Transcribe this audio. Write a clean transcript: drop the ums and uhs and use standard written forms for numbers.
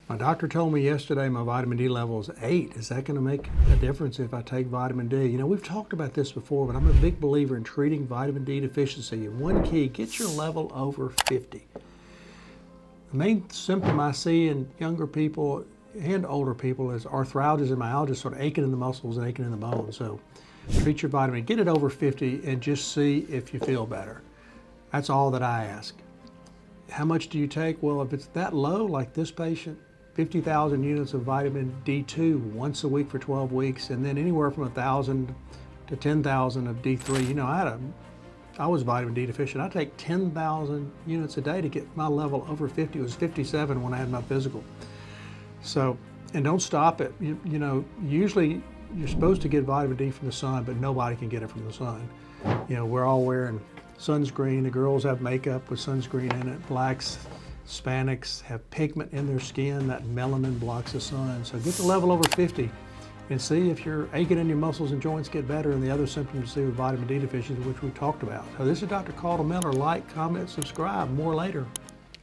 My doctor told me yesterday my vitamin D level is 8. Is that going to make a difference if I take vitamin D? You know, we've talked about this before, but I'm a big believer in treating vitamin D deficiency. And one key, get your level over 50. The main symptom I see in younger people and older people is arthralgias and myalgias, sort of aching in the muscles and aching in the bones. So treat your vitamin, get it over 50 and just see if you feel better. That's all that I ask. How much do you take? Well, if it's that low, like this patient, 50,000 units of vitamin D2 once a week for 12 weeks, and then anywhere from 1,000 to 10,000 of D3. You know, I was vitamin D deficient. I take 10,000 units a day to get my level over 50. It was 57 when I had my physical. So, and don't stop it. You know, usually you're supposed to get vitamin D from the sun, but nobody can get it from the sun. You know, we're all wearing sunscreen. The girls have makeup with sunscreen in it. Blacks, Hispanics have pigment in their skin. That melanin blocks the sun. So get the level over 50 and see if your aching in your muscles and joints get better and the other symptoms you see with vitamin D deficiency, which we talked about. So this is Dr. Calder Miller. Like, comment, subscribe. More later.